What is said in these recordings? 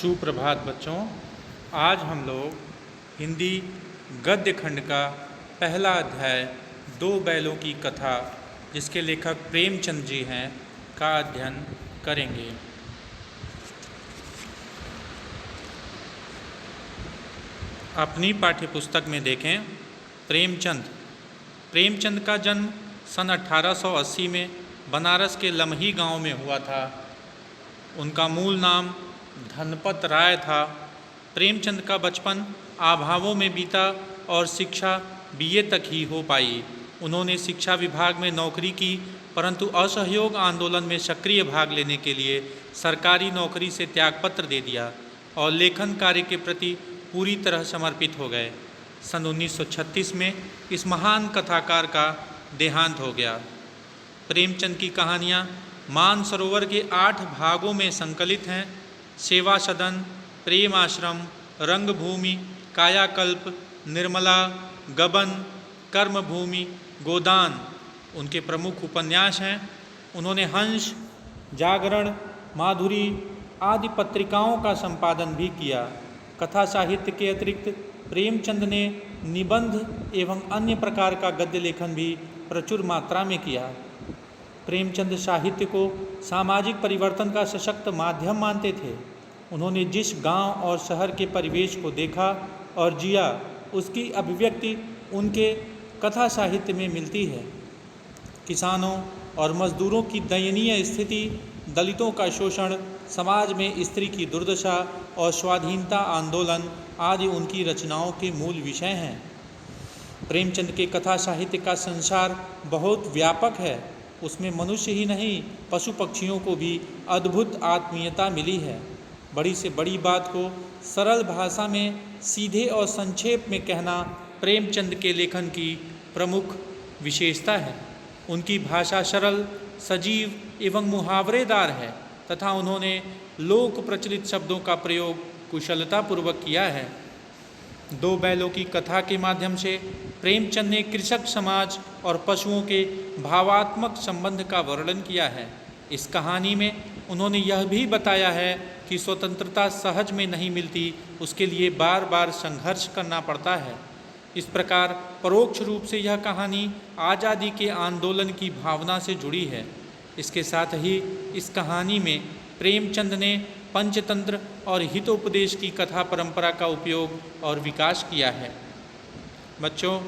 सुप्रभात बच्चों। आज हम लोग हिंदी गद्य खंड का पहला अध्याय दो बैलों की कथा, जिसके लेखक प्रेमचंद जी हैं, का अध्ययन करेंगे। अपनी पाठ्यपुस्तक में देखें प्रेमचंद का जन्म सन 1880 में बनारस के लम्ही गांव में हुआ था। उनका मूल नाम धनपत राय था। प्रेमचंद का बचपन अभावों में बीता और शिक्षा बीए तक ही हो पाई। उन्होंने शिक्षा विभाग में नौकरी की, परंतु असहयोग आंदोलन में सक्रिय भाग लेने के लिए सरकारी नौकरी से त्यागपत्र दे दिया और लेखन कार्य के प्रति पूरी तरह समर्पित हो गए। सन 1936 में इस महान कथाकार का देहांत हो गया। प्रेमचंद की कहानियाँ मानसरोवर के 8 भागों में संकलित हैं। सेवा सदन, प्रेम आश्रम, रंगभूमि, कायाकल्प, निर्मला, गबन, कर्मभूमि, गोदान उनके प्रमुख उपन्यास हैं। उन्होंने हंस, जागरण, माधुरी आदि पत्रिकाओं का संपादन भी किया। कथा साहित्य के अतिरिक्त प्रेमचंद ने निबंध एवं अन्य प्रकार का गद्य लेखन भी प्रचुर मात्रा में किया। प्रेमचंद साहित्य को सामाजिक परिवर्तन का सशक्त माध्यम मानते थे। उन्होंने जिस गांव और शहर के परिवेश को देखा और जिया, उसकी अभिव्यक्ति उनके कथा साहित्य में मिलती है। किसानों और मजदूरों की दयनीय स्थिति, दलितों का शोषण, समाज में स्त्री की दुर्दशा और स्वाधीनता आंदोलन आदि उनकी रचनाओं के मूल विषय हैं। प्रेमचंद के कथा साहित्य का संसार बहुत व्यापक है। उसमें मनुष्य ही नहीं, पशु पक्षियों को भी अद्भुत आत्मीयता मिली है। बड़ी से बड़ी बात को सरल भाषा में सीधे और संक्षेप में कहना प्रेमचंद के लेखन की प्रमुख विशेषता है। उनकी भाषा सरल, सजीव एवं मुहावरेदार है तथा उन्होंने लोक प्रचलित शब्दों का प्रयोग कुशलतापूर्वक किया है। दो बैलों की कथा के माध्यम से प्रेमचंद ने कृषक समाज और पशुओं के भावात्मक संबंध का वर्णन किया है। इस कहानी में उन्होंने यह भी बताया है कि स्वतंत्रता सहज में नहीं मिलती, उसके लिए बार बार संघर्ष करना पड़ता है। इस प्रकार परोक्ष रूप से यह कहानी आज़ादी के आंदोलन की भावना से जुड़ी है। इसके साथ ही इस कहानी में प्रेमचंद ने पंचतंत्र और हितोपदेश की कथा परंपरा का उपयोग और विकास किया है। बच्चों,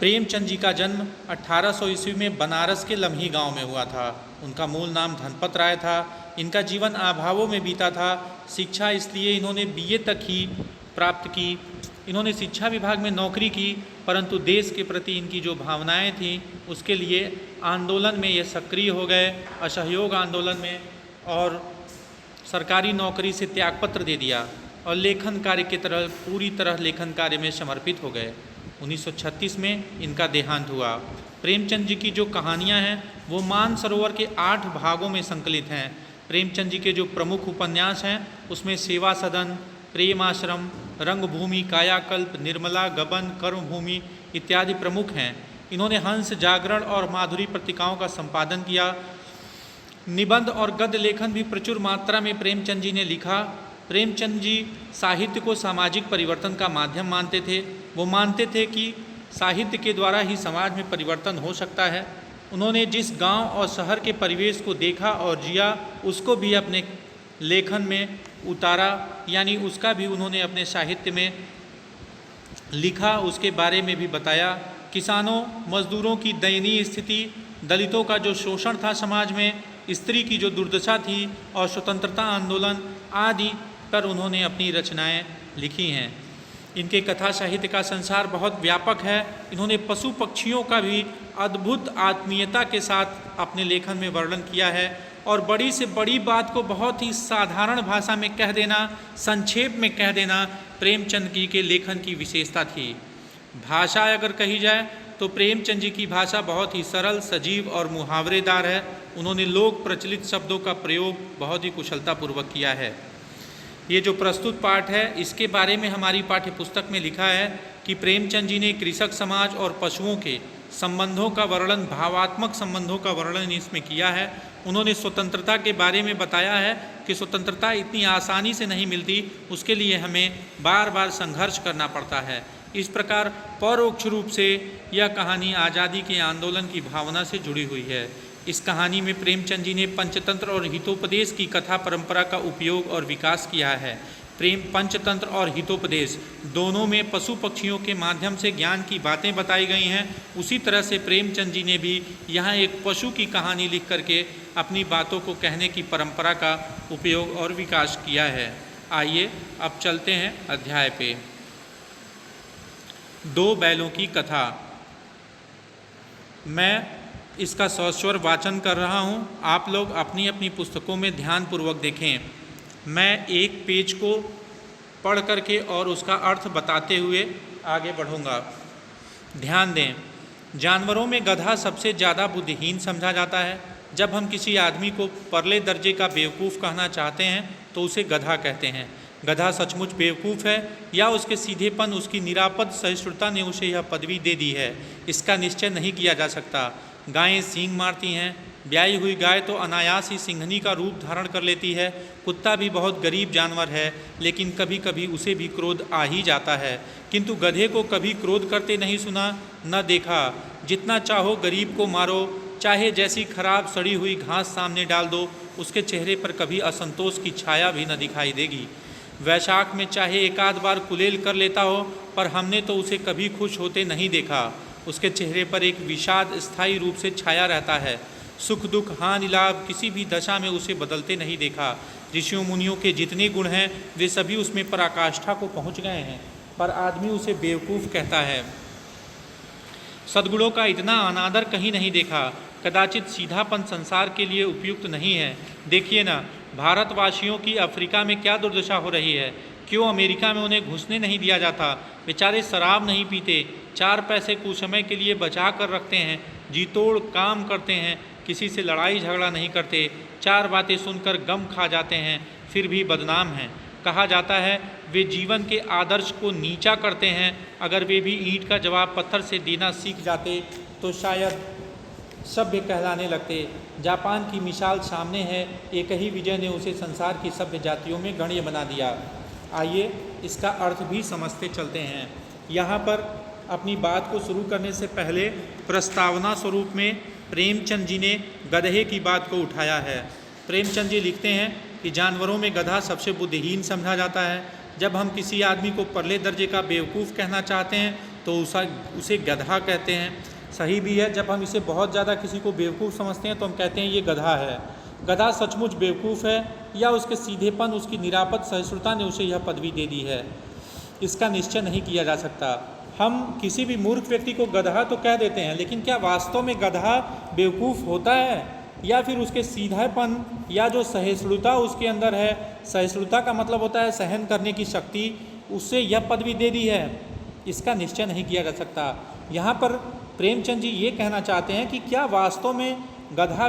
प्रेमचंद जी का जन्म 1800 ईस्वी में बनारस के लम्ही गांव में हुआ था। उनका मूल नाम धनपत राय था। इनका जीवन अभावों में बीता था। शिक्षा इसलिए इन्होंने बीए तक ही प्राप्त की। इन्होंने शिक्षा विभाग में नौकरी की, परंतु देश के प्रति इनकी जो भावनाएं थीं उसके लिए आंदोलन में ये सक्रिय हो गए, असहयोग आंदोलन में, और सरकारी नौकरी से त्यागपत्र दे दिया और लेखन कार्य की तरह पूरी तरह लेखन कार्य में समर्पित हो गए। 1936 में इनका देहांत हुआ। प्रेमचंद जी की जो कहानियाँ हैं वो मानसरोवर के 8 भागों में संकलित हैं। प्रेमचंद जी के जो प्रमुख उपन्यास हैं उसमें सेवा सदन, प्रेम आश्रम, रंगभूमि, कायाकल्प, निर्मला, गबन, कर्मभूमि इत्यादि प्रमुख हैं। इन्होंने हंस, जागरण और माधुरी पत्रिकाओं का संपादन किया। निबंध और गद्य लेखन भी प्रचुर मात्रा में प्रेमचंद जी ने लिखा। प्रेमचंद जी साहित्य को सामाजिक परिवर्तन का माध्यम मानते थे। वो मानते थे कि साहित्य के द्वारा ही समाज में परिवर्तन हो सकता है। उन्होंने जिस गांव और शहर के परिवेश को देखा और जिया, उसको भी अपने लेखन में उतारा, यानी उसका भी उन्होंने अपने साहित्य में लिखा, उसके बारे में भी बताया। किसानों, मजदूरों की दयनीय स्थिति, दलितों का जो शोषण था समाज में, स्त्री की जो दुर्दशा थी और स्वतंत्रता आंदोलन आदि पर उन्होंने अपनी रचनाएं लिखी हैं। इनके कथा साहित्य का संसार बहुत व्यापक है। इन्होंने पशु पक्षियों का भी अद्भुत आत्मीयता के साथ अपने लेखन में वर्णन किया है और बड़ी से बड़ी बात को बहुत ही साधारण भाषा में कह देना, संक्षेप में कह देना प्रेमचंद जी के लेखन की विशेषता थी। भाषा अगर कही जाए तो प्रेमचंद जी की भाषा बहुत ही सरल, सजीव और मुहावरेदार है। उन्होंने लोक प्रचलित शब्दों का प्रयोग बहुत ही कुशलतापूर्वक किया है। ये जो प्रस्तुत पाठ है इसके बारे में हमारी पाठ्यपुस्तक में लिखा है कि प्रेमचंद जी ने कृषक समाज और पशुओं के संबंधों का वर्णन, भावात्मक संबंधों का वर्णन इसमें किया है। उन्होंने स्वतंत्रता के बारे में बताया है कि स्वतंत्रता इतनी आसानी से नहीं मिलती, उसके लिए हमें बार बार संघर्ष करना पड़ता है। इस प्रकार परोक्ष रूप से यह कहानी आज़ादी के आंदोलन की भावना से जुड़ी हुई है। इस कहानी में प्रेमचंद जी ने पंचतंत्र और हितोपदेश की कथा परंपरा का उपयोग और विकास किया है। पंचतंत्र और हितोपदेश दोनों में पशु पक्षियों के माध्यम से ज्ञान की बातें बताई गई हैं। उसी तरह से प्रेमचंद जी ने भी यहाँ एक पशु की कहानी लिख करके अपनी बातों को कहने की परंपरा का उपयोग और विकास किया है। आइए अब चलते हैं अध्याय पे। दो बैलों की कथा। मैं इसका सस्वर वाचन कर रहा हूँ, आप लोग अपनी अपनी पुस्तकों में ध्यानपूर्वक देखें। मैं एक पेज को पढ़ करके और उसका अर्थ बताते हुए आगे बढ़ूँगा। ध्यान दें, जानवरों में गधा सबसे ज़्यादा बुद्धिहीन समझा जाता है। जब हम किसी आदमी को परले दर्जे का बेवकूफ़ कहना चाहते हैं तो उसे गधा कहते हैं। गधा सचमुच बेवकूफ़ है या उसके सीधेपन, उसकी निरापद सहिष्णुता ने उसे यह पदवी दे दी है, इसका निश्चय नहीं किया जा सकता। गायें सींग मारती हैं। ब्याई हुई गाय तो अनायास ही सिंघनी का रूप धारण कर लेती है। कुत्ता भी बहुत गरीब जानवर है, लेकिन कभी कभी उसे भी क्रोध आ ही जाता है, किंतु गधे को कभी क्रोध करते नहीं सुना न देखा। जितना चाहो गरीब को मारो, चाहे जैसी खराब सड़ी हुई घास सामने डाल दो, उसके चेहरे पर कभी असंतोष की छाया भी न दिखाई देगी। वैशाख में चाहे एक आध बार कुलेल कर लेता हो, पर हमने तो उसे कभी खुश होते नहीं देखा। उसके चेहरे पर एक विषाद स्थायी रूप से छाया रहता है। सुख दुख, हानि लाभ किसी भी दशा में उसे बदलते नहीं देखा। ऋषियों मुनियों के जितने गुण हैं वे सभी उसमें पराकाष्ठा को पहुँच गए हैं, पर आदमी उसे बेवकूफ़ कहता है। सद्गुणों का इतना अनादर कहीं नहीं देखा। कदाचित सीधापन संसार के लिए उपयुक्त नहीं है। देखिए ना, भारतवासियों की अफ्रीका में क्या दुर्दशा हो रही है। क्यों अमेरिका में उन्हें घुसने नहीं दिया जाता। बेचारे शराब नहीं पीते, 4 पैसे कुछ समय के लिए बचा कर रखते हैं, जी तोड़ काम करते हैं, किसी से लड़ाई झगड़ा नहीं करते, 4 बातें सुनकर गम खा जाते हैं, फिर भी बदनाम हैं। कहा जाता है वे जीवन के आदर्श को नीचा करते हैं। अगर वे भी ईंट का जवाब पत्थर से देना सीख जाते तो शायद सभ्य कहलाने लगते। जापान की मिसाल सामने है, एक ही विजय ने उसे संसार की सभ्य जातियों में गण्य बना दिया। आइए इसका अर्थ भी समझते चलते हैं। यहाँ पर अपनी बात को शुरू करने से पहले प्रस्तावना स्वरूप में प्रेमचंद जी ने गधे की बात को उठाया है। प्रेमचंद जी लिखते हैं कि जानवरों में गधा सबसे बुद्धिहीन समझा जाता है। जब हम किसी आदमी को परले दर्जे का बेवकूफ़ कहना चाहते हैं तो उसे गधा कहते हैं। सही भी है, जब हम इसे बहुत ज़्यादा किसी को बेवकूफ़ समझते हैं तो हम कहते हैं ये गधा है। गधा सचमुच बेवकूफ़ है या उसके सीधेपन, उसकी निरापद सहिष्णुता ने उसे यह पदवी दे दी है, इसका निश्चय नहीं किया जा सकता। हम किसी भी मूर्ख व्यक्ति को गधा तो कह देते हैं, लेकिन क्या वास्तव में गधा बेवकूफ़ होता है या फिर उसके सीधापन या जो सहिष्णुता उसके अंदर है, सहिष्णुता का मतलब होता है सहन करने की शक्ति, उससे यह पदवी दे दी है, इसका निश्चय नहीं किया जा सकता। यहाँ पर प्रेमचंद जी ये कहना चाहते हैं कि क्या वास्तव में गधा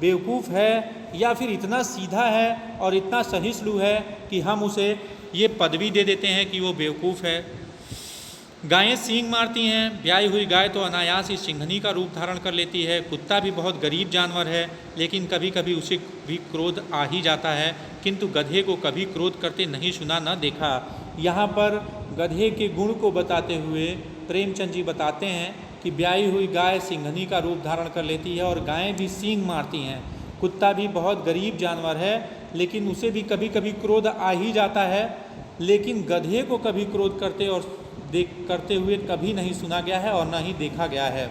बेवकूफ़ है या फिर इतना सीधा है और इतना सहिष्णु है कि हम उसे ये पदवी दे देते हैं कि वो बेवकूफ़ है। गायें सींग मारती हैं। ब्याई हुई गाय तो अनायास ही सिंघनी का रूप धारण कर लेती है। कुत्ता भी बहुत गरीब जानवर है, लेकिन कभी कभी उसे भी क्रोध आ ही जाता है, किंतु गधे को कभी क्रोध करते नहीं सुना न देखा। यहाँ पर गधे के गुण को बताते हुए प्रेमचंद जी बताते हैं कि ब्याई हुई गाय सिंघनी का रूप धारण कर लेती है और गायें भी सींग मारती हैं। कुत्ता भी बहुत गरीब जानवर है, लेकिन उसे भी कभी कभी क्रोध आ ही जाता है, लेकिन गधे को कभी क्रोध करते हुए कभी नहीं सुना गया है और न ही देखा गया है।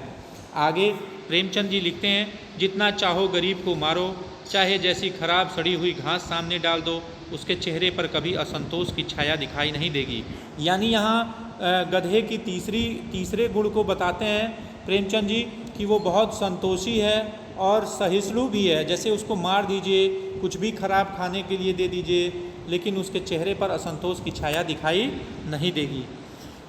आगे प्रेमचंद जी लिखते हैं, जितना चाहो गरीब को मारो, चाहे जैसी खराब सड़ी हुई घास सामने डाल दो, उसके चेहरे पर कभी असंतोष की छाया दिखाई नहीं देगी। यानी यहाँ गधे की तीसरे गुण को बताते हैं प्रेमचंद जी कि वो बहुत संतोषी है और सहिष्णु भी है। जैसे उसको मार दीजिए, कुछ भी खराब खाने के लिए दे दीजिए, लेकिन उसके चेहरे पर असंतोष की छाया दिखाई नहीं देगी।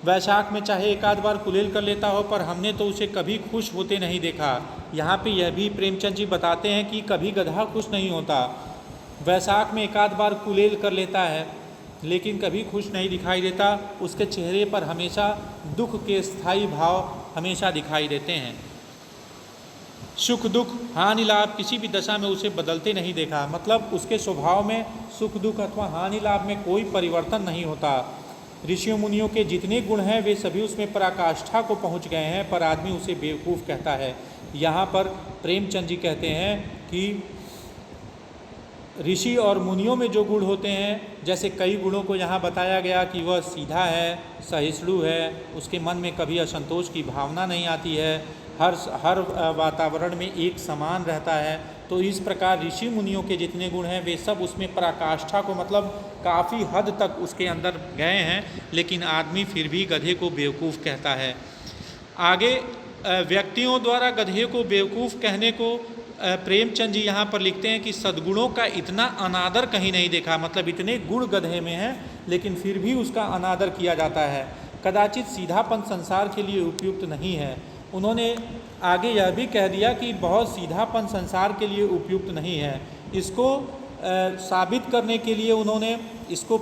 वैशाख में चाहे एक आध बार कुलेल कर लेता हो, पर हमने तो उसे कभी खुश होते नहीं देखा। यहाँ पे यह भी प्रेमचंद जी बताते हैं कि कभी गधा खुश नहीं होता। वैशाख में एक आध बार कुलेल कर लेता है, लेकिन कभी खुश नहीं दिखाई देता। उसके चेहरे पर हमेशा दुख के स्थायी भाव हमेशा दिखाई देते हैं। सुख दुख हानि लाभ किसी भी दशा में उसे बदलते नहीं देखा, मतलब उसके स्वभाव में सुख दुख अथवा हानि लाभ में कोई परिवर्तन नहीं होता। ऋषियों मुनियों के जितने गुण हैं वे सभी उसमें पराकाष्ठा को पहुंच गए हैं, पर आदमी उसे बेवकूफ़ कहता है। यहाँ पर प्रेमचंद जी कहते हैं कि ऋषि और मुनियों में जो गुण होते हैं, जैसे कई गुणों को यहाँ बताया गया कि वह सीधा है, सहिष्णु है, उसके मन में कभी असंतोष की भावना नहीं आती है, हर वातावरण में एक समान रहता है। तो इस प्रकार ऋषि मुनियों के जितने गुण हैं वे सब उसमें पराकाष्ठा को, मतलब काफ़ी हद तक उसके अंदर गए हैं, लेकिन आदमी फिर भी गधे को बेवकूफ़ कहता है। आगे व्यक्तियों द्वारा गधे को बेवकूफ़ कहने को प्रेमचंद जी यहाँ पर लिखते हैं कि सद्गुणों का इतना अनादर कहीं नहीं देखा, मतलब इतने गुण गधे में हैं लेकिन फिर भी उसका अनादर किया जाता है। कदाचित सीधापन संसार के लिए उपयुक्त नहीं है। उन्होंने आगे यह भी कह दिया कि बहुत सीधापन संसार के लिए उपयुक्त नहीं है। इसको साबित करने के लिए उन्होंने, इसको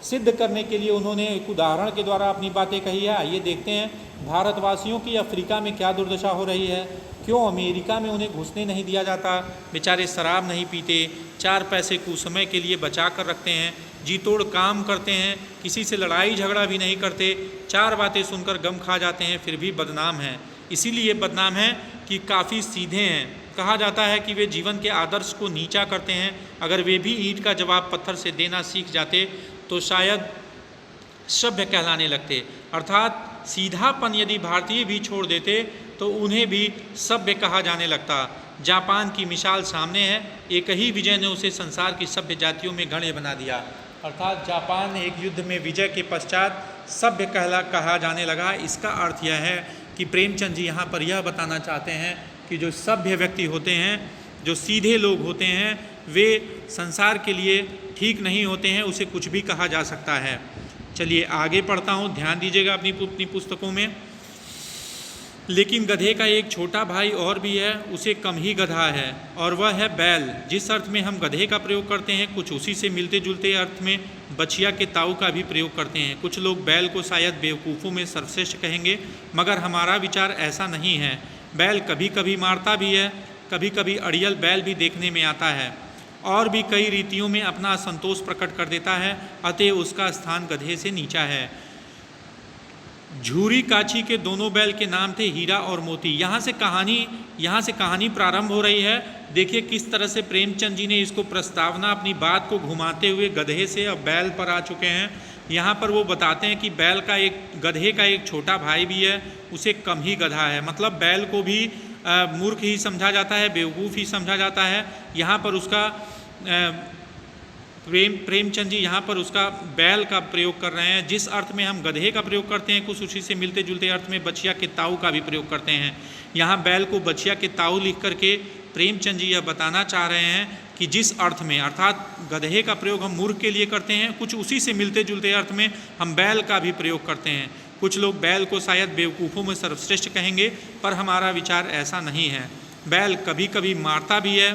सिद्ध करने के लिए उन्होंने एक उदाहरण के द्वारा अपनी बातें कही है। आइए देखते हैं भारतवासियों की अफ्रीका में क्या दुर्दशा हो रही है। क्यों अमेरिका में उन्हें घुसने नहीं दिया जाता? बेचारे शराब नहीं पीते, 4 पैसे कुछ समय के लिए बचा कर रखते हैं, जी तोड़ काम करते हैं, किसी से लड़ाई झगड़ा भी नहीं करते, 4 बातें सुनकर गम खा जाते हैं, फिर भी बदनाम हैं। इसीलिए बदनाम हैं कि काफ़ी सीधे हैं। कहा जाता है कि वे जीवन के आदर्श को नीचा करते हैं। अगर वे भी ईंट का जवाब पत्थर से देना सीख जाते तो शायद सभ्य कहलाने लगते। अर्थात सीधापन यदि भारतीय भी छोड़ देते तो उन्हें भी सभ्य कहा जाने लगता। जापान की मिसाल सामने है, एक ही विजय ने उसे संसार की सभ्य जातियों में गण्य बना दिया। अर्थात जापान एक युद्ध में विजय के पश्चात सभ्य कहा जाने लगा। इसका अर्थ यह है कि प्रेमचंद जी यहाँ पर यह बताना चाहते हैं कि जो सभ्य व्यक्ति होते हैं, जो सीधे लोग होते हैं, वे संसार के लिए ठीक नहीं होते हैं, उसे कुछ भी कहा जा सकता है। चलिए आगे पढ़ता हूँ, ध्यान दीजिएगा अपनी पुस्तकों में। लेकिन गधे का एक छोटा भाई और भी है, उसे कम ही गधा है, और वह है बैल। जिस अर्थ में हम गधे का प्रयोग करते हैं कुछ उसी से मिलते जुलते अर्थ में बछिया के ताऊ का भी प्रयोग करते हैं। कुछ लोग बैल को शायद बेवकूफ़ों में सर्वश्रेष्ठ कहेंगे, मगर हमारा विचार ऐसा नहीं है। बैल कभी कभी मारता भी है, कभी कभी अड़ियल बैल भी देखने में आता है, और भी कई रीतियों में अपना असंतोष प्रकट कर देता है, अतः उसका स्थान गधे से नीचा है। झूरी काछी के दोनों बैल के नाम थे हीरा और मोती। यहाँ से कहानी प्रारंभ हो रही है। देखिए किस तरह से प्रेमचंद जी ने इसको प्रस्तावना, अपनी बात को घुमाते हुए गधे से अब बैल पर आ चुके हैं। यहाँ पर वो बताते हैं कि गधे का एक छोटा भाई भी है, उसे कम ही गधा है। मतलब बैल को भी मूर्ख ही समझा जाता है, बेवकूफ़ ही समझा जाता है। यहाँ पर उसका प्रेमचंद जी यहाँ पर उसका बैल का प्रयोग कर रहे हैं। जिस अर्थ में हम गधे का प्रयोग करते हैं कुछ उसी से मिलते जुलते अर्थ में बछिया के ताऊ का भी प्रयोग करते हैं। यहाँ बैल को बछिया के ताऊ लिख करके प्रेमचंद जी यह बताना चाह रहे हैं कि जिस अर्थ में, अर्थात गधे का प्रयोग हम मूर्ख के लिए करते हैं, कुछ उसी से मिलते जुलते अर्थ में हम बैल का भी प्रयोग करते हैं। कुछ लोग बैल को शायद बेवकूफ़ों में सर्वश्रेष्ठ कहेंगे, पर हमारा विचार ऐसा नहीं है। बैल कभी कभी मारता भी है,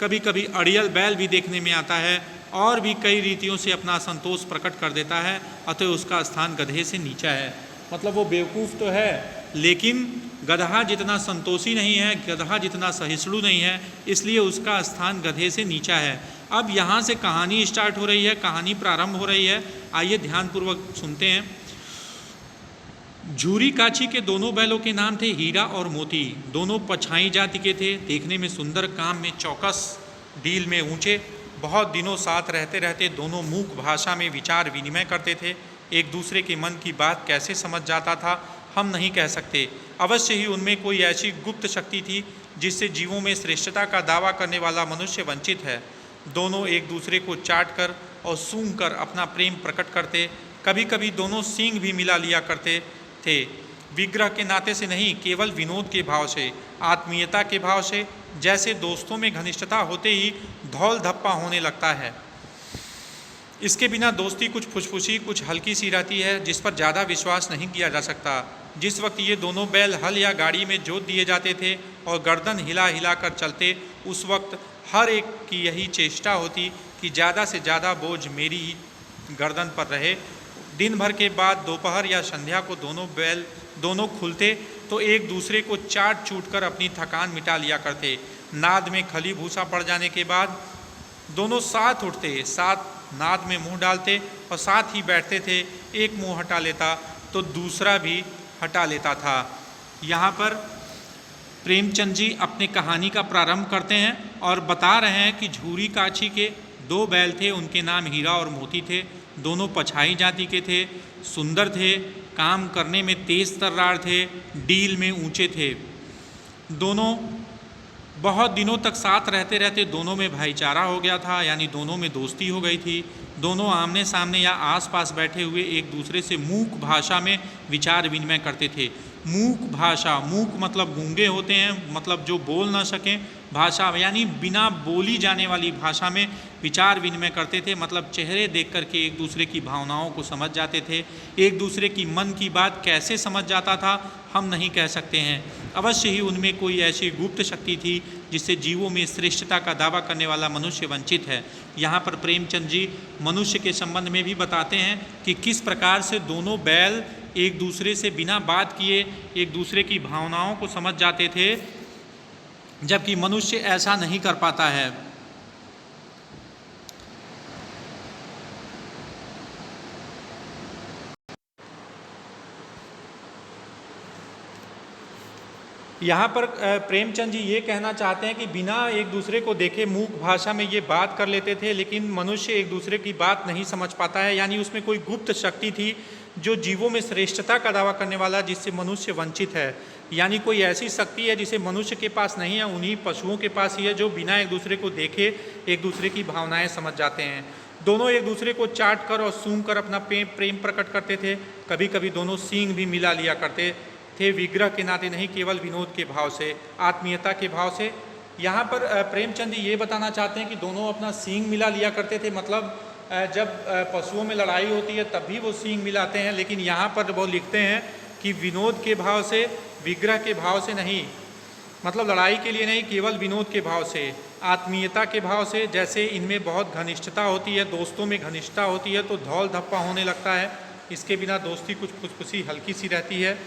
कभी कभी अड़ियल बैल भी देखने में आता है, और भी कई रीतियों से अपना संतोष प्रकट कर देता है, अतः उसका स्थान गधे से नीचा है। मतलब वो बेवकूफ़ तो है, लेकिन गधा जितना संतोषी नहीं है, गधा जितना सहिष्णु नहीं है, इसलिए उसका स्थान गधे से नीचा है। अब यहाँ से कहानी स्टार्ट हो रही है, कहानी प्रारंभ हो रही है। आइए ध्यानपूर्वक सुनते हैं। झूरी काछी के दोनों बैलों के नाम थे हीरा और मोती। दोनों पछाई जाति के थे, देखने में सुंदर, काम में चौकस, डील में ऊंचे। बहुत दिनों साथ रहते रहते दोनों मूक भाषा में विचार विनिमय करते थे। एक दूसरे के मन की बात कैसे समझ जाता था हम नहीं कह सकते। अवश्य ही उनमें कोई ऐसी गुप्त शक्ति थी जिससे जीवों में श्रेष्ठता का दावा करने वाला मनुष्य वंचित है। दोनों एक दूसरे को चाट कर और सूंघ कर अपना प्रेम प्रकट करते। कभी कभी दोनों सींग भी मिला लिया करते थे, विग्रह के नाते से नहीं, केवल विनोद के भाव से, आत्मीयता के भाव से। जैसे दोस्तों में घनिष्ठता होते ही धौल धप्पा होने लगता है। इसके बिना दोस्ती कुछ फुसफुसी, कुछ हल्की सी रहती है, जिस पर ज़्यादा विश्वास नहीं किया जा सकता। जिस वक्त ये दोनों बैल हल या गाड़ी में जोत दिए जाते थे और गर्दन हिला हिला कर चलते, उस वक्त हर एक की यही चेष्टा होती कि ज़्यादा से ज़्यादा बोझ मेरी गर्दन पर रहे। दिन भर के बाद दोपहर या संध्या को दोनों खुलते तो एक दूसरे को चाट चूट कर अपनी थकान मिटा लिया करते। नाद में खली भूसा पड़ जाने के बाद दोनों साथ उठते, साथ नाद में मुंह डालते और साथ ही बैठते थे। एक मुंह हटा लेता तो दूसरा भी हटा लेता था। यहाँ पर प्रेमचंद जी अपनी कहानी का प्रारंभ करते हैं और बता रहे हैं कि झूरी काछी के 2 बैल थे, उनके नाम हीरा और मोती थे। दोनों पछाई जाति के थे, सुंदर थे, काम करने में तेज तर्रार थे, डील में ऊंचे थे। दोनों बहुत दिनों तक साथ रहते रहते दोनों में भाईचारा हो गया था, यानी दोनों में दोस्ती हो गई थी। दोनों आमने सामने या आसपास बैठे हुए एक दूसरे से मूक भाषा में विचार विनिमय करते थे। मूक भाषा, मूक मतलब गूंगे होते हैं, मतलब जो बोल ना सकें, भाषा यानी बिना बोली जाने वाली भाषा में विचार विनिमय करते थे। मतलब चेहरे देख करके एक दूसरे की भावनाओं को समझ जाते थे। एक दूसरे की मन की बात कैसे समझ जाता था हम नहीं कह सकते हैं। अवश्य ही उनमें कोई ऐसी गुप्त शक्ति थी जिससे जीवों में श्रेष्ठता का दावा करने वाला मनुष्य वंचित है। यहाँ पर प्रेमचंद जी मनुष्य के संबंध में भी बताते हैं कि किस प्रकार से दोनों बैल एक दूसरे से बिना बात किए एक दूसरे की भावनाओं को समझ जाते थे, जबकि मनुष्य ऐसा नहीं कर पाता है। यहाँ पर प्रेमचंद जी ये कहना चाहते हैं कि बिना एक दूसरे को देखे मूक भाषा में ये बात कर लेते थे, लेकिन मनुष्य एक दूसरे की बात नहीं समझ पाता है। यानी उसमें कोई गुप्त शक्ति थी जो जीवों में श्रेष्ठता का दावा करने वाला, जिससे मनुष्य वंचित है। यानी कोई ऐसी शक्ति है जिसे मनुष्य के पास नहीं है, उन्हीं पशुओं के पास ही है, जो बिना एक दूसरे को देखे एक दूसरे की भावनाएं समझ जाते हैं। दोनों एक दूसरे को चाट कर और सूंघ कर अपना प्रेम प्रकट करते थे। कभी कभी दोनों सींग भी मिला लिया करते थे, विग्रह के नाते नहीं, केवल विनोद के भाव से, आत्मीयता के भाव से। यहाँ पर प्रेमचंद ये बताना चाहते हैं कि दोनों अपना सींग मिला लिया करते थे। मतलब जब पशुओं में लड़ाई होती है तब भी वो सींग मिलाते हैं, लेकिन यहाँ पर वो लिखते हैं कि विनोद के भाव से, विग्रह के भाव से नहीं, मतलब लड़ाई के लिए नहीं, केवल विनोद के भाव से, आत्मीयता के भाव से। जैसे इनमें बहुत घनिष्ठता होती है, दोस्तों में घनिष्ठता होती है तो धौल धप्पा होने लगता है। इसके बिना दोस्ती कुछ फुसफुसी हल्की सी रहती है,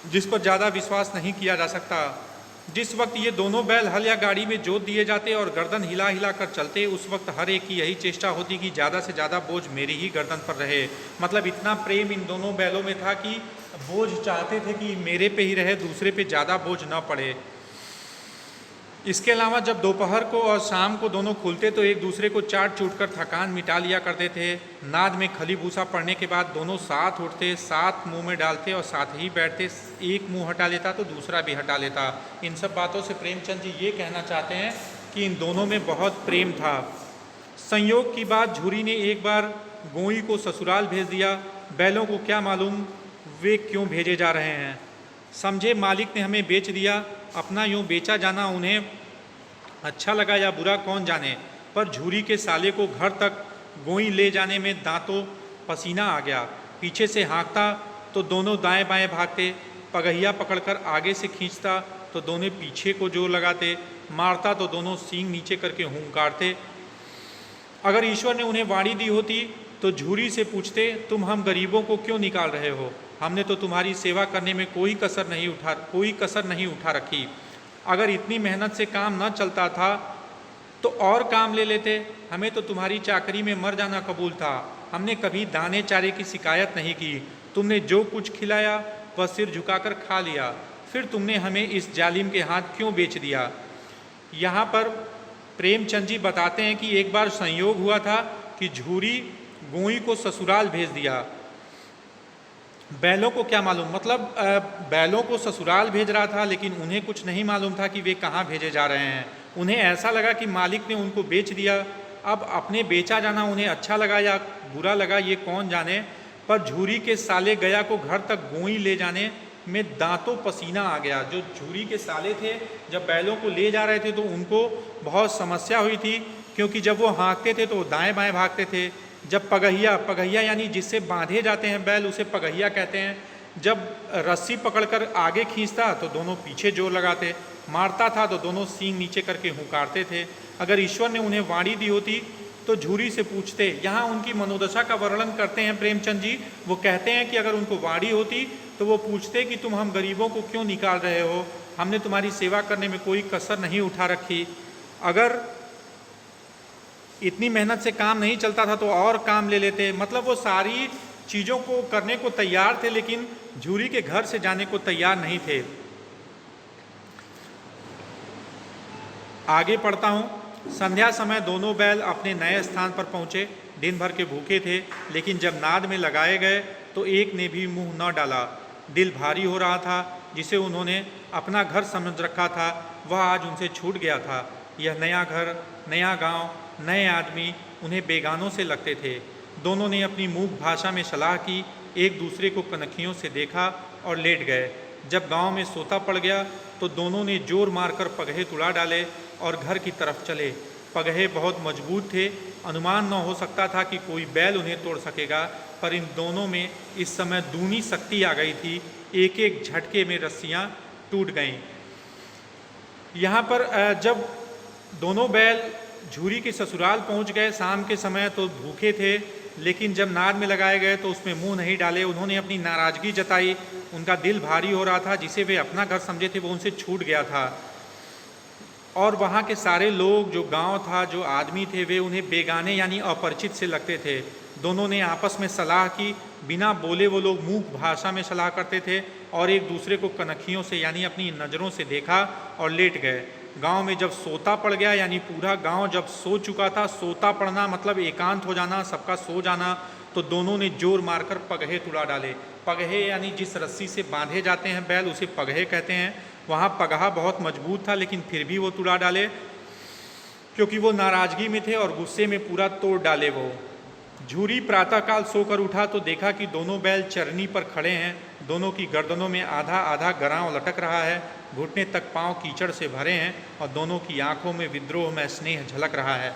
जिस पर ज़्यादा विश्वास नहीं किया जा सकता। जिस वक्त ये दोनों बैल हल या गाड़ी में जोत दिए जाते और गर्दन हिला हिला कर चलते, उस वक्त हर एक की यही चेष्टा होती कि ज़्यादा से ज़्यादा बोझ मेरी ही गर्दन पर रहे। मतलब इतना प्रेम इन दोनों बैलों में था कि बोझ चाहते थे कि मेरे पे ही रहे, दूसरे पे ज़्यादा बोझ ना पड़े। इसके अलावा जब दोपहर को और शाम को दोनों खुलते तो एक दूसरे को चाट चूट कर थकान मिटा लिया करते थे। नाद में खली भूसा पड़ने के बाद दोनों साथ उठते, साथ मुंह में डालते और साथ ही बैठते। एक मुंह हटा लेता तो दूसरा भी हटा लेता। इन सब बातों से प्रेमचंद जी ये कहना चाहते हैं कि इन दोनों में बहुत प्रेम था। संयोग की बात, झूरी ने एक बार गोई को ससुराल भेज दिया। बैलों को क्या मालूम वे क्यों भेजे जा रहे हैं। समझे मालिक ने हमें बेच दिया। अपना यूँ बेचा जाना उन्हें अच्छा लगा या बुरा कौन जाने, पर झूरी के साले को घर तक गोई ले जाने में दांतों पसीना आ गया। पीछे से हाँकता तो दोनों दाएं बाएं भागते, पगहिया पकड़कर आगे से खींचता तो दोनों पीछे को जोर लगाते, मारता तो दोनों सींग नीचे करके हुंकारते। अगर ईश्वर ने उन्हें वाणी दी होती तो झूरी से पूछते, तुम हम गरीबों को क्यों निकाल रहे हो? हमने तो तुम्हारी सेवा करने में कोई कसर नहीं उठा रखी। अगर इतनी मेहनत से काम न चलता था तो और काम ले लेते। हमें तो तुम्हारी चाकरी में मर जाना कबूल था। हमने कभी दाने चारे की शिकायत नहीं की। तुमने जो कुछ खिलाया वह सिर झुकाकर खा लिया। फिर तुमने हमें इस जालिम के हाथ क्यों बेच दिया? यहाँ पर प्रेमचंद जी बताते हैं कि एक बार संयोग हुआ था कि झूरी गोई को ससुराल भेज दिया। बैलों को क्या मालूम, मतलब बैलों को ससुराल भेज रहा था, लेकिन उन्हें कुछ नहीं मालूम था कि वे कहाँ भेजे जा रहे हैं। उन्हें ऐसा लगा कि मालिक ने उनको बेच दिया। अब अपने बेचा जाना उन्हें अच्छा लगा या बुरा लगा ये कौन जाने, पर झूरी के साले गया को घर तक गोई ले जाने में दांतों पसीना आ गया। जो झूरी के साले थे जब बैलों को ले जा रहे थे तो उनको बहुत समस्या हुई थी, क्योंकि जब वो हाँकते थे तो वो दाएँ बाएँ भागते थे। जब पगहिया यानी जिससे बांधे जाते हैं बैल, उसे पगहिया कहते हैं, जब रस्सी पकड़कर आगे खींचता तो दोनों पीछे जोर लगाते, मारता था तो दोनों सींग नीचे करके हुंकारते थे। अगर ईश्वर ने उन्हें वाणी दी होती तो झूरी से पूछते। यहाँ उनकी मनोदशा का वर्णन करते हैं प्रेमचंद जी। वो कहते हैं कि अगर उनको वाणी होती तो वो पूछते कि तुम हम गरीबों को क्यों निकाल रहे हो, हमने तुम्हारी सेवा करने में कोई कसर नहीं उठा रखी। अगर इतनी मेहनत से काम नहीं चलता था तो और काम ले लेते। मतलब वो सारी चीज़ों को करने को तैयार थे, लेकिन झूरी के घर से जाने को तैयार नहीं थे। आगे पढ़ता हूँ। संध्या समय दोनों बैल अपने नए स्थान पर पहुँचे। दिन भर के भूखे थे, लेकिन जब नाद में लगाए गए तो एक ने भी मुंह न डाला। दिल भारी हो रहा था। जिसे उन्होंने अपना घर समझ रखा था वह आज उनसे छूट गया था। यह नया घर, नया गांव, नए आदमी उन्हें बेगानों से लगते थे। दोनों ने अपनी मूक भाषा में सलाह की, एक दूसरे को कनखियों से देखा और लेट गए। जब गांव में सोता पड़ गया तो दोनों ने जोर मारकर पगहे तुड़ा डाले और घर की तरफ चले। पगहे बहुत मजबूत थे, अनुमान न हो सकता था कि कोई बैल उन्हें तोड़ सकेगा, पर इन दोनों में इस समय दूनी शक्ति आ गई थी। एक एक झटके में रस्सियाँ टूट गईं। यहाँ पर जब दोनों बैल झूरी के ससुराल पहुँच गए शाम के समय, तो भूखे थे, लेकिन जब नाद में लगाए गए तो उसमें मुंह नहीं डाले। उन्होंने अपनी नाराज़गी जताई। उनका दिल भारी हो रहा था। जिसे वे अपना घर समझे थे वो उनसे छूट गया था। और वहाँ के सारे लोग, जो गांव था, जो आदमी थे, वे उन्हें बेगाने यानी अपरिचित से लगते थे। दोनों ने आपस में सलाह की। बिना बोले वो लोग मूक भाषा में सलाह करते थे और एक दूसरे को कनखियों से यानी अपनी नज़रों से देखा और लेट गए। गांव में जब सोता पड़ गया, यानी पूरा गांव जब सो चुका था, सोता पड़ना मतलब एकांत हो जाना, सबका सो जाना, तो दोनों ने जोर मारकर पगहे तुड़ा डाले। पगहे यानी जिस रस्सी से बांधे जाते हैं बैल, उसे पगहे कहते हैं। वहाँ पगहा बहुत मजबूत था, लेकिन फिर भी वो तुड़ा डाले, क्योंकि वो नाराज़गी में थे और गुस्से में पूरा तोड़ डाले। वो झूरी प्रातःकाल सोकर उठा तो देखा कि दोनों बैल चरनी पर खड़े हैं। दोनों की गर्दनों में आधा आधा गरांव लटक रहा है, घुटने तक पांव कीचड़ से भरे हैं और दोनों की आंखों में विद्रोह में स्नेह झलक रहा है।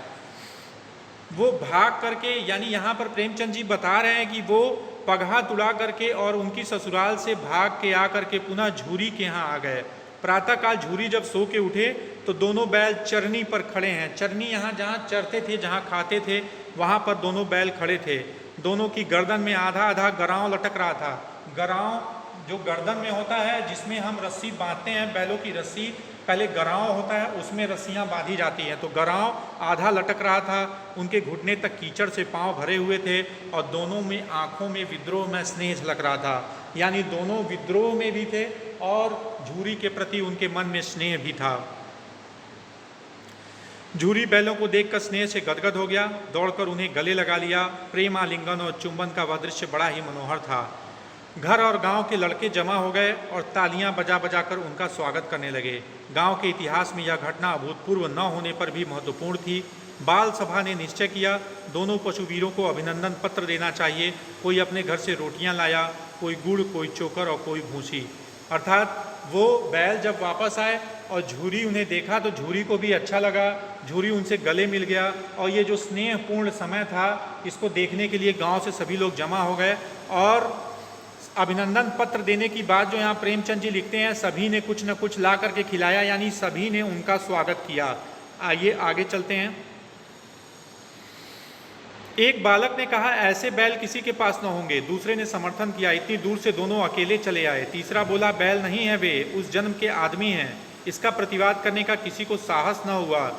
वो भाग करके, यानी यहाँ पर प्रेमचंद जी बता रहे हैं कि वो पगहा तुड़ा करके और उनकी ससुराल से भाग के आकर के पुनः झूरी के यहाँ आ गए। प्रातःकाल झूरी जब सो के उठे तो दोनों बैल चरनी पर खड़े हैं। चरनी यहाँ जहाँ चरते थे, जहाँ खाते थे, वहाँ पर दोनों बैल खड़े थे। दोनों की गर्दन में आधा आधा गरांव लटक रहा था। गरांव जो गर्दन में होता है, जिसमें हम रस्सी बांधते हैं, बैलों की रस्सी, पहले गरांव होता है, उसमें रस्सियाँ बांधी जाती हैं। तो गरांव आधा लटक रहा था। उनके घुटने तक कीचड़ से पांव भरे हुए थे और दोनों में आंखों में विद्रोह में स्नेह झलक रहा था। यानी दोनों विद्रोह में भी थे और झूरी के प्रति उनके मन में स्नेह भी था। झूरी बैलों को देखकर स्नेह से गदगद हो गया, दौड़कर उन्हें गले लगा लिया। प्रेम आलिंगन और चुंबन का वह दृश्य बड़ा ही मनोहर था। घर और गांव के लड़के जमा हो गए और तालियां बजा बजा कर उनका स्वागत करने लगे। गांव के इतिहास में यह घटना अभूतपूर्व न होने पर भी महत्वपूर्ण थी। बाल सभा ने निश्चय किया, दोनों पशुवीरों को अभिनंदन पत्र देना चाहिए। कोई अपने घर से रोटियां लाया, कोई गुड़, कोई चोकर और कोई भूसी। अर्थात वो बैल जब वापस आए और झूरी उन्हें देखा तो झूरी को भी अच्छा लगा। झूरी उनसे गले मिल गया और ये जो स्नेहपूर्ण समय था, इसको देखने के लिए गाँव से सभी लोग जमा हो गए। और अभिनंदन पत्र देने की बात जो यहाँ प्रेमचंद जी लिखते हैं, सभी ने कुछ न कुछ ला करके खिलाया, यानी सभी ने उनका स्वागत किया। आइए आगे चलते हैं। एक बालक ने कहा, ऐसे बैल किसी के पास न होंगे। दूसरे ने समर्थन किया, इतनी दूर से दोनों अकेले चले आए। तीसरा बोला, बैल नहीं है, वे उस जन्म के आदमी हैं। इसका प्रतिवाद करने का किसी को साहस न हुआ।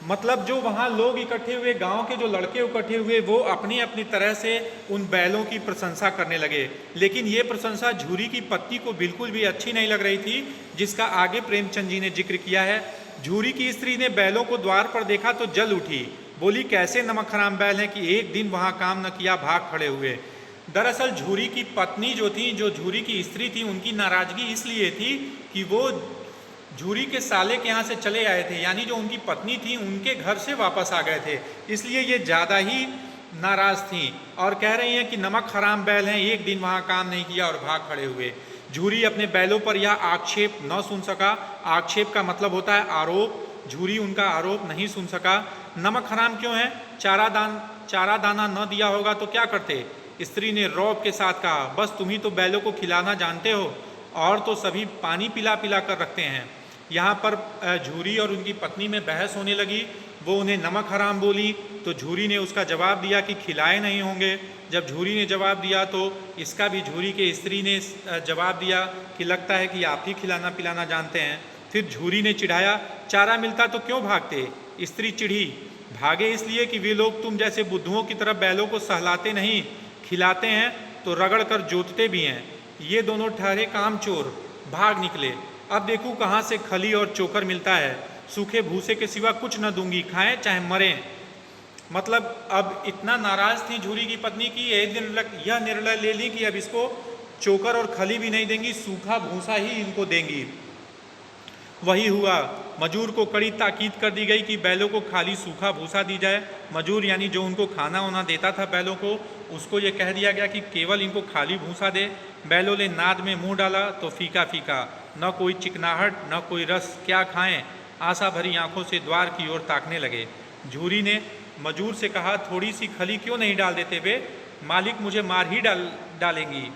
मतलब जो वहाँ लोग इकट्ठे हुए, गांव के जो लड़के इकट्ठे हुए, वो अपनी अपनी तरह से उन बैलों की प्रशंसा करने लगे। लेकिन ये प्रशंसा झूरी की पत्नी को बिल्कुल भी अच्छी नहीं लग रही थी, जिसका आगे प्रेमचंद जी ने जिक्र किया है। झूरी की स्त्री ने बैलों को द्वार पर देखा तो जल उठी, बोली, कैसे नमक हराम बैल हैं कि एक दिन वहाँ काम न किया, भाग खड़े हुए। दरअसल झूरी की पत्नी जो थी, जो झूरी की स्त्री थी, उनकी नाराजगी इसलिए थी कि वो झूरी के साले के यहाँ से चले आए थे, यानी जो उनकी पत्नी थी उनके घर से वापस आ गए थे, इसलिए ये ज़्यादा ही नाराज़ थी और कह रही हैं कि नमक हराम बैल हैं, एक दिन वहाँ काम नहीं किया और भाग खड़े हुए। झूरी अपने बैलों पर यह आक्षेप न सुन सका। आक्षेप का मतलब होता है आरोप। झूरी उनका आरोप नहीं सुन सका। नमक हराम क्यों है? चारा दाना न दिया होगा तो क्या करते? स्त्री ने रौब के साथ कहा, बस तुम ही तो बैलों को खिलाना जानते हो, और तो सभी पानी पिला पिला कर रखते हैं। यहाँ पर झूरी और उनकी पत्नी में बहस होने लगी वो उन्हें नमक हराम बोली, तो झूरी ने उसका जवाब दिया कि खिलाए नहीं होंगे। जब झूरी ने जवाब दिया तो इसका भी झूरी के स्त्री ने जवाब दिया कि लगता है कि आप ही खिलाना पिलाना जानते हैं। फिर झूरी ने चिढ़ाया, चारा मिलता तो क्यों भागते? स्त्री चिढ़ी, भागे इसलिए कि वे लोग तुम जैसे बुद्धुओं की तरह बैलों को सहलाते नहीं, खिलाते हैं तो रगड़ कर जोतते भी हैं। ये दोनों ठहरे कामचोर, भाग निकले। अब देखूं कहाँ से खली और चोकर मिलता है, सूखे भूसे के सिवा कुछ न दूंगी, खाएं चाहे मरें। मतलब अब इतना नाराज थी झूरी की पत्नी की यह निर्णय ले ली कि अब इसको चोकर और खली भी नहीं देंगी, सूखा भूसा ही इनको देंगी। वही हुआ, मजूर को कड़ी ताकीद कर दी गई कि बैलों को खाली सूखा भूसा दी जाए। मजूर यानी जो उनको खाना वाना देता था बैलों को, उसको ये कह दिया गया कि केवल इनको खाली भूसा दे। बैलों ने नाद में मुंह डाला तो फीका फीका, न कोई चिकनाहट न कोई रस, क्या खाएं? आशा भरी आंखों से द्वार की ओर ताकने लगे। झूरी ने मजूर से कहा, थोड़ी सी खली क्यों नहीं डाल देते बे? मालिक मुझे मार ही डालेंगी।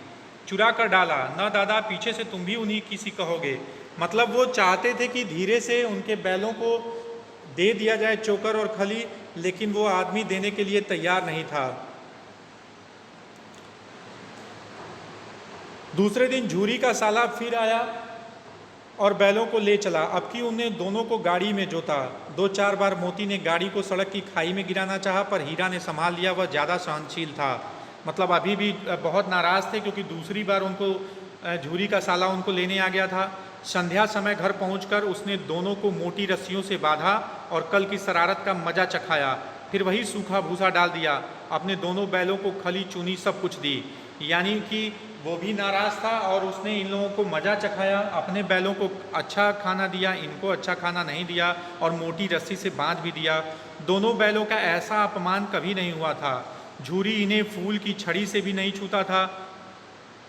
चुरा कर डाला, न दादा पीछे से तुम भी उन्हीं किसी कहोगे। मतलब वो चाहते थे कि धीरे से उनके बैलों को दे दिया जाए चोकर और खली, लेकिन वो आदमी देने के लिए तैयार नहीं था। दूसरे दिन झूरी का साला फिर आया और बैलों को ले चला। अब की उन्हें दोनों को गाड़ी में जोता। 2-4 बार मोती ने गाड़ी को सड़क की खाई में गिराना चाहा, पर हीरा ने संभाल लिया। वह ज़्यादा सहनशील था। मतलब अभी भी बहुत नाराज़ थे क्योंकि दूसरी बार उनको झूरी का साला उनको लेने आ गया था। संध्या समय घर पहुंचकर उसने दोनों को मोटी रस्सियों से बांधा और कल की शरारत का मजा चखाया। फिर वही सूखा भूसा डाल दिया। अपने दोनों बैलों को खली चूनी सब कुछ दी। यानी कि वो भी नाराज़ था और उसने इन लोगों को मजा चखाया। अपने बैलों को अच्छा खाना दिया, इनको अच्छा खाना नहीं दिया और मोटी रस्सी से बांध भी दिया। दोनों बैलों का ऐसा अपमान कभी नहीं हुआ था। झूरी इन्हें फूल की छड़ी से भी नहीं छूता था।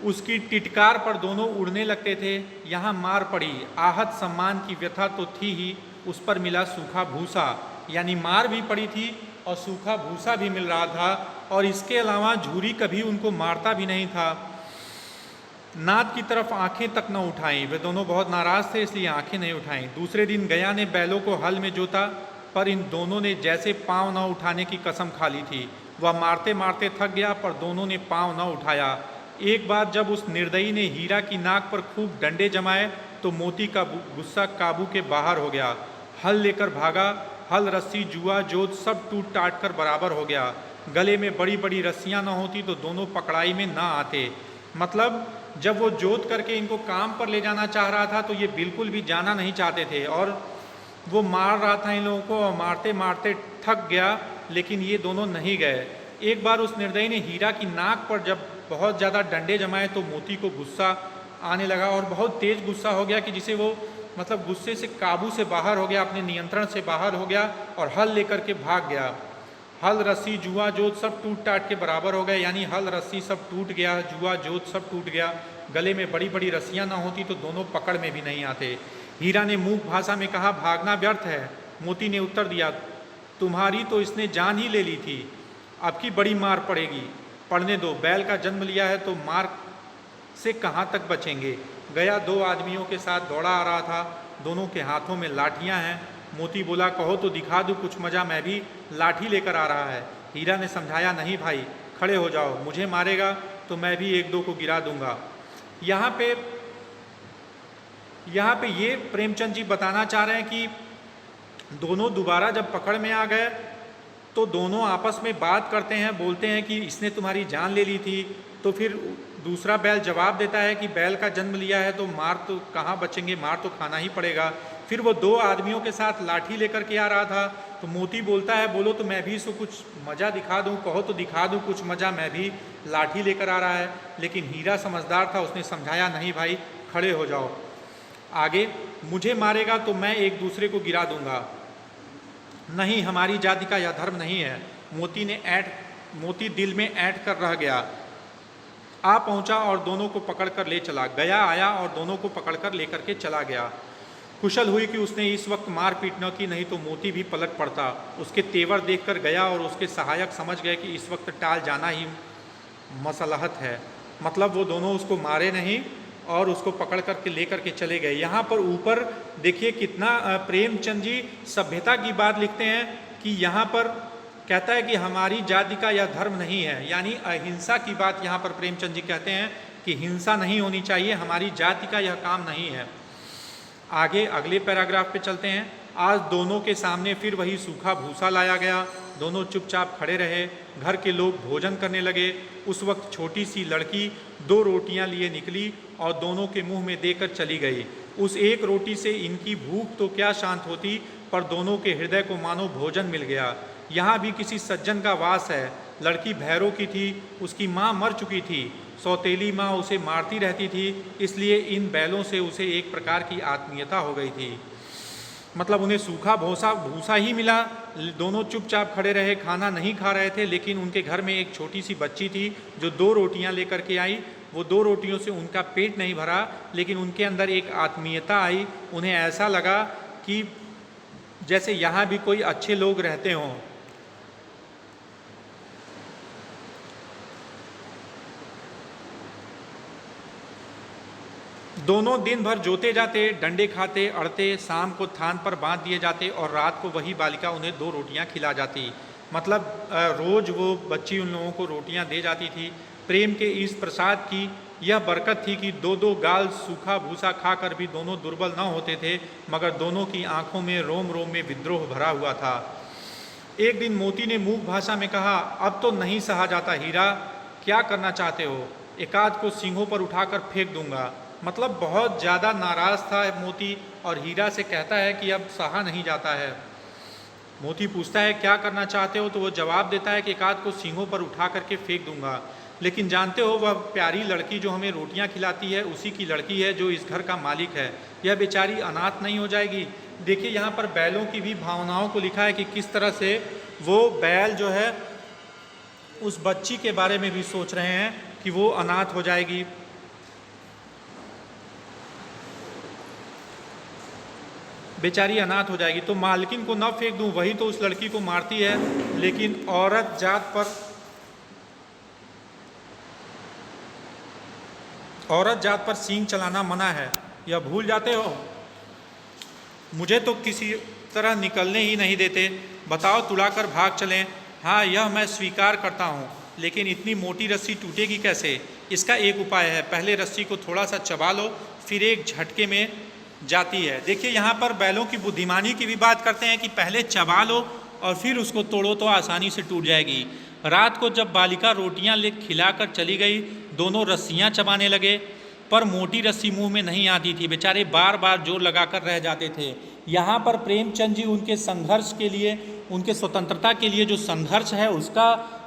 उसकी टिटकार पर दोनों उड़ने लगते थे। यहाँ मार पड़ी, आहत सम्मान की व्यथा तो थी ही, उस पर मिला सूखा भूसा। यानी मार भी पड़ी थी और सूखा भूसा भी मिल रहा था। और इसके अलावा झूरी कभी उनको मारता भी नहीं था। नाद की तरफ आंखें तक न उठाईं। वे दोनों बहुत नाराज थे, इसलिए आंखें नहीं उठाईं। दूसरे दिन गया ने बैलों को हल में जोता, पर इन दोनों ने जैसे पाँव न उठाने की कसम खा ली थी। वह मारते मारते थक गया, पर दोनों ने पाँव न उठाया। एक बार जब उस निर्दयी ने हीरा की नाक पर खूब डंडे जमाए तो मोती का गुस्सा काबू के बाहर हो गया। हल लेकर भागा। हल, रस्सी, जुआ, जोत सब टूट टाट कर बराबर हो गया। गले में बड़ी बड़ी रस्सियां न होती तो दोनों पकड़ाई में ना आते। मतलब जब वो जोत करके इनको काम पर ले जाना चाह रहा था तो ये बिल्कुल भी जाना नहीं चाहते थे और वो मार रहा था इन लोगों को और मारते मारते थक गया, लेकिन ये दोनों नहीं गए। एक बार उस निर्दयी ने हीरा की नाक पर जब बहुत ज़्यादा डंडे जमाए तो मोती को गुस्सा आने लगा और बहुत तेज़ गुस्सा हो गया कि जिसे वो मतलब गुस्से से काबू से बाहर हो गया, अपने नियंत्रण से बाहर हो गया और हल लेकर के भाग गया। हल, रस्सी, जुआ, जोत सब टूट टाट के बराबर हो गए। यानी हल, रस्सी सब टूट गया, जुआ, जोत सब टूट गया। गले में बड़ी बड़ी रस्सियाँ ना होती तो दोनों पकड़ में भी नहीं आते। हीरा ने मूक भाषा में कहा, भागना व्यर्थ है। मोती ने उत्तर दिया, तुम्हारी तो इसने जान ही ले ली थी, अब की बड़ी मार पड़ेगी। पढ़ने दो, बैल का जन्म लिया है तो मार से कहाँ तक बचेंगे। गया 2 आदमियों के साथ दौड़ा आ रहा था। दोनों के हाथों में लाठियाँ हैं। मोती बोला, कहो तो दिखा दूँ कुछ मजा, मैं भी लाठी लेकर आ रहा है। हीरा ने समझाया, नहीं भाई, खड़े हो जाओ, मुझे मारेगा तो मैं भी 1-2 को गिरा दूंगा। यहाँ पे ये प्रेमचंद जी बताना चाह रहे हैं कि दोनों दोबारा जब पकड़ में आ गए तो दोनों आपस में बात करते हैं, बोलते हैं कि इसने तुम्हारी जान ले ली थी। तो फिर दूसरा बैल जवाब देता है कि बैल का जन्म लिया है तो मार तो कहाँ बचेंगे, मार तो खाना ही पड़ेगा। फिर वो 2 आदमियों के साथ लाठी लेकर के आ रहा था तो मोती बोलता है, बोलो तो मैं भी इसको कुछ मज़ा दिखा दूँ, कहो तो दिखा दूँ कुछ मज़ा, मैं भी लाठी लेकर आ रहा है। लेकिन हीरा समझदार था, उसने समझाया, नहीं भाई, खड़े हो जाओ, आगे मुझे मारेगा तो मैं एक दूसरे को गिरा दूंगा। नहीं, हमारी जाति का यह धर्म नहीं है। मोती दिल में ऐंठ कर रह गया। आ पहुंचा और दोनों को पकड़कर ले चला गया। आया और दोनों को पकड़कर लेकर के चला गया। कुशल हुई कि उसने इस वक्त मार पीट न की, नहीं तो मोती भी पलट पड़ता। उसके तेवर देखकर गया और उसके सहायक समझ गए कि इस वक्त टाल जाना ही मसलहत है। मतलब वो दोनों उसको मारे नहीं और उसको पकड़ करके लेकर के चले गए। यहाँ पर ऊपर देखिए कितना प्रेमचंद जी सभ्यता की बात लिखते हैं कि यहाँ पर कहता है कि हमारी जाति का यह धर्म नहीं है, यानी अहिंसा की बात यहाँ पर प्रेमचंद जी कहते हैं कि हिंसा नहीं होनी चाहिए, हमारी जाति का यह काम नहीं है। आगे अगले पैराग्राफ पे चलते हैं। आज दोनों के सामने फिर वही सूखा भूसा लाया गया। दोनों चुपचाप खड़े रहे। घर के लोग भोजन करने लगे। उस वक्त छोटी सी लड़की 2 रोटियां लिए निकली और दोनों के मुंह में देकर चली गई। उस एक रोटी से इनकी भूख तो क्या शांत होती, पर दोनों के हृदय को मानो भोजन मिल गया। यहाँ भी किसी सज्जन का वास है। लड़की भैरों की थी, उसकी माँ मर चुकी थी। सौतेली माँ उसे मारती रहती थी, इसलिए इन बैलों से उसे एक प्रकार की आत्मीयता हो गई थी। मतलब उन्हें सूखा भूसा ही मिला। दोनों चुपचाप खड़े रहे, खाना नहीं खा रहे थे, लेकिन उनके घर में एक छोटी सी बच्ची थी जो 2 रोटियां लेकर के आई। वो 2 रोटियों से उनका पेट नहीं भरा, लेकिन उनके अंदर एक आत्मीयता आई। उन्हें ऐसा लगा कि जैसे यहाँ भी कोई अच्छे लोग रहते हों। दोनों दिन भर जोते जाते, डंडे खाते, अड़ते, शाम को थान पर बांध दिए जाते और रात को वही बालिका उन्हें 2 रोटियां खिला जाती। मतलब रोज वो बच्ची उन लोगों को रोटियां दे जाती थी। प्रेम के इस प्रसाद की यह बरकत थी कि 2-2 गाल सूखा भूसा खाकर भी दोनों दुर्बल न होते थे, मगर दोनों की आंखों में रोम रोम में विद्रोह भरा हुआ था। एक दिन मोती ने मूक भाषा में कहा, अब तो नहीं सहा जाता हीरा, क्या करना चाहते हो? एकाध को सींगों पर उठाकर फेंक दूंगा। मतलब बहुत ज़्यादा नाराज़ था मोती और हीरा से कहता है कि अब सहा नहीं जाता है। मोती पूछता है क्या करना चाहते हो, तो वो जवाब देता है कि एकाध को सींगों पर उठा करके फेंक दूंगा। लेकिन जानते हो, वह प्यारी लड़की जो हमें रोटियां खिलाती है उसी की लड़की है जो इस घर का मालिक है। यह बेचारी अनाथ नहीं हो जाएगी। देखिए यहाँ पर बैलों की भी भावनाओं को लिखा है कि किस तरह से वो बैल जो है उस बच्ची के बारे में भी सोच रहे हैं कि वो अनाथ हो जाएगी। बेचारी अनाथ हो जाएगी। तो मालकिन को न फेंक दूं, वही तो उस लड़की को मारती है। लेकिन औरत जात पर सींग चलाना मना है। यह भूल जाते हो? मुझे तो किसी तरह निकलने ही नहीं देते। बताओ, तुड़ाकर भाग चलें? हाँ, यह मैं स्वीकार करता हूँ, लेकिन इतनी मोटी रस्सी टूटेगी कैसे? इसका एक उपाय है, पहले रस्सी को थोड़ा सा चबा लो, फिर एक झटके में जाती है। देखिए यहाँ पर बैलों की बुद्धिमानी की भी बात करते हैं कि पहले चबा लो और फिर उसको तोड़ो तो आसानी से टूट जाएगी। रात को जब बालिका रोटियां ले खिलाकर चली गई, दोनों रस्सियां चबाने लगे, पर मोटी रस्सी मुंह में नहीं आती थी। बेचारे बार बार जोर लगाकर रह जाते थे। यहाँ पर प्रेमचंद जी उनके संघर्ष के लिए, उनके स्वतंत्रता के लिए जो संघर्ष है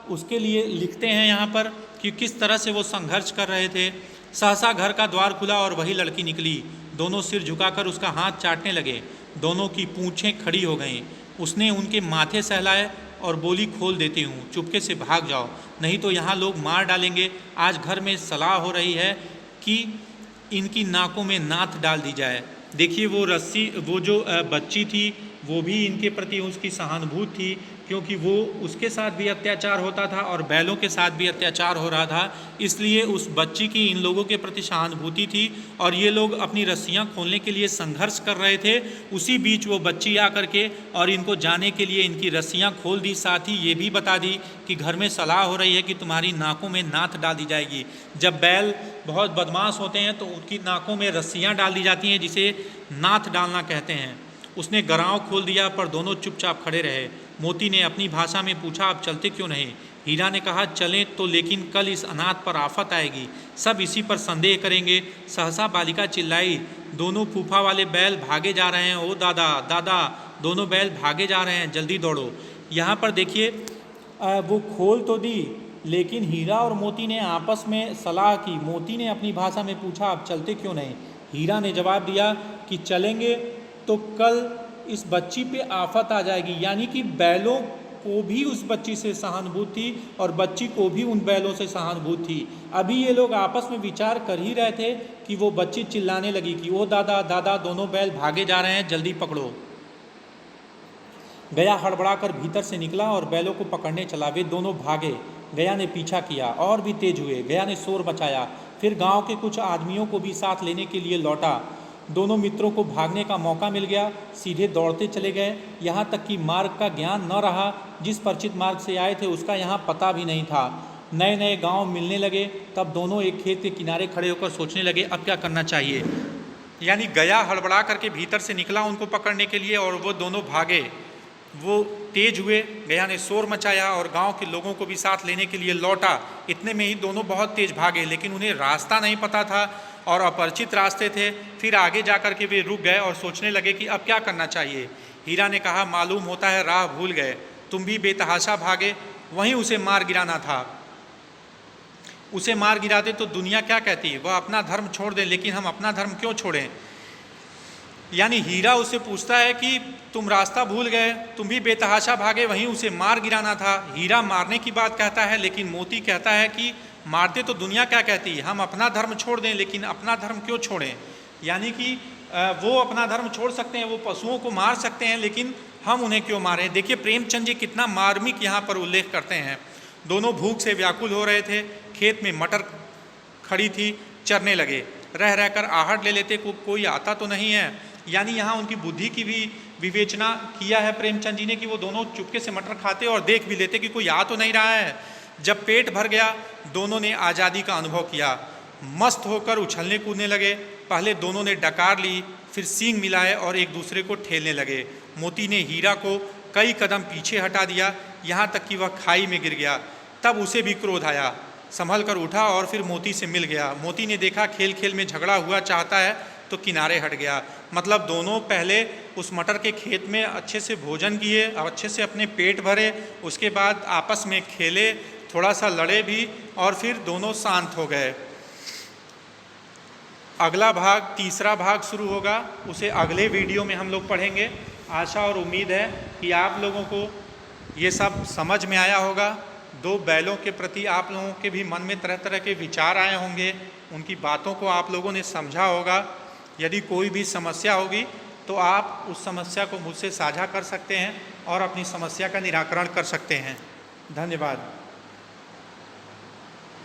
उसके लिए लिखते हैं यहाँ पर कि किस तरह से वो संघर्ष कर रहे थे। सहसा घर का द्वार खुला और वही लड़की निकली। दोनों सिर झुकाकर उसका हाथ चाटने लगे। दोनों की पूंछें खड़ी हो गईं। उसने उनके माथे सहलाए और बोली, खोल देती हूँ, चुपके से भाग जाओ, नहीं तो यहाँ लोग मार डालेंगे। आज घर में सलाह हो रही है कि इनकी नाकों में नाथ डाल दी जाए। देखिए वो जो बच्ची थी वो भी इनके प्रति उसकी सहानुभूति थी, क्योंकि वो उसके साथ भी अत्याचार होता था और बैलों के साथ भी अत्याचार हो रहा था, इसलिए उस बच्ची की इन लोगों के प्रति सहानुभूति थी और ये लोग अपनी रस्सियां खोलने के लिए संघर्ष कर रहे थे। उसी बीच वो बच्ची आकर के और इनको जाने के लिए इनकी रस्सियां खोल दी, साथ ही ये भी बता दी कि घर में सलाह हो रही है कि तुम्हारी नाकों में नाथ डाल दी जाएगी। जब बैल बहुत बदमाश होते हैं तो उनकी नाकों में रस्सियाँ डाल दी जाती हैं, जिसे नाथ डालना कहते हैं। उसने गराव खोल दिया, पर दोनों चुपचाप खड़े रहे। मोती ने अपनी भाषा में पूछा, आप चलते क्यों नहीं? हीरा ने कहा, चलें तो, लेकिन कल इस अनाथ पर आफत आएगी, सब इसी पर संदेह करेंगे। सहसा बालिका चिल्लाई, दोनों फूफा वाले बैल भागे जा रहे हैं। ओ दादा दादा, दोनों बैल भागे जा रहे हैं, जल्दी दौड़ो। यहाँ पर देखिए वो खोल तो दी, लेकिन हीरा और मोती ने आपस में सलाह की। मोती ने अपनी भाषा में पूछा, आप चलते क्यों नहीं? हीरा ने जवाब दिया कि चलेंगे तो कल इस बच्ची पे आफत आ जाएगी। यानी कि बैलों को भी उस बच्ची से सहानुभूति थी और बच्ची को भी उन बैलों से सहानुभूति थी। अभी ये लोग आपस में विचार कर ही रहे थे कि वो बच्ची चिल्लाने लगी कि ओ दादा दादा, दोनों बैल भागे जा रहे हैं, जल्दी पकड़ो। गया हड़बड़ाकर भीतर से निकला और बैलों को पकड़ने चला। वे दोनों भागे। गया ने पीछा किया और भी तेज हुए। गया ने शोर मचाया, फिर गांव के कुछ आदमियों को भी साथ लेने के लिए लौटा। दोनों मित्रों को भागने का मौका मिल गया, सीधे दौड़ते चले गए, यहाँ तक कि मार्ग का ज्ञान न रहा। जिस परिचित मार्ग से आए थे उसका यहाँ पता भी नहीं था। नए नए गांव मिलने लगे, तब दोनों एक खेत के किनारे खड़े होकर सोचने लगे अब क्या करना चाहिए। यानी गया हड़बड़ा करके भीतर से निकला उनको पकड़ने के लिए और वो दोनों भागे। वो तेज हुए, गया ने शोर मचाया और गांव के लोगों को भी साथ लेने के लिए लौटा। इतने में ही दोनों बहुत तेज भागे, लेकिन उन्हें रास्ता नहीं पता था और अपरिचित रास्ते थे। फिर आगे जा कर के वे रुक गए और सोचने लगे कि अब क्या करना चाहिए। हीरा ने कहा, मालूम होता है राह भूल गए, तुम भी बेतहाशा भागे, वहीं उसे मार गिराना था। उसे मार गिराते तो दुनिया क्या कहती, वह अपना धर्म छोड़ दे, लेकिन हम अपना धर्म क्यों छोड़ें। यानी हीरा उससे पूछता है कि तुम रास्ता भूल गए, तुम भी बेतहाशा भागे, वहीं उसे मार गिराना था। हीरा मारने की बात कहता है, लेकिन मोती कहता है कि मारते तो दुनिया क्या कहती है, हम अपना धर्म छोड़ दें, लेकिन अपना धर्म क्यों छोड़ें। यानी कि वो अपना धर्म छोड़ सकते हैं, वो पशुओं को मार सकते हैं, लेकिन हम उन्हें क्यों मारें। देखिए प्रेमचंद जी कितना मार्मिक यहाँ पर उल्लेख करते हैं। दोनों भूख से व्याकुल हो रहे थे, खेत में मटर खड़ी थी, चरने लगे। रह रहकर आहट ले लेते, कोई आता तो नहीं है। यानी यहाँ उनकी बुद्धि की भी विवेचना किया है प्रेमचंद जी ने कि वो दोनों चुपके से मटर खाते और देख भी लेते कि कोई आ तो नहीं रहा है। जब पेट भर गया, दोनों ने आज़ादी का अनुभव किया, मस्त होकर उछलने कूदने लगे। पहले दोनों ने डकार ली, फिर सींग मिलाए और एक दूसरे को ठेलने लगे। मोती ने हीरा को कई कदम पीछे हटा दिया, यहाँ तक कि वह खाई में गिर गया। तब उसे भी क्रोध आया, संभल कर उठा और फिर मोती से मिल गया। मोती ने देखा खेल खेल में झगड़ा हुआ चाहता है तो किनारे हट गया। मतलब दोनों पहले उस मटर के खेत में अच्छे से भोजन किए, अच्छे से अपने पेट भरे, उसके बाद आपस में खेले, थोड़ा सा लड़े भी और फिर दोनों शांत हो गए। अगला भाग, तीसरा भाग शुरू होगा, उसे अगले वीडियो में हम लोग पढ़ेंगे। आशा और उम्मीद है कि आप लोगों को ये सब समझ में आया होगा। दो बैलों के प्रति आप लोगों के भी मन में तरह तरह के विचार आए होंगे, उनकी बातों को आप लोगों ने समझा होगा। यदि कोई भी समस्या होगी तो आप उस समस्या को मुझसे साझा कर सकते हैं और अपनी समस्या का निराकरण कर सकते हैं। धन्यवाद।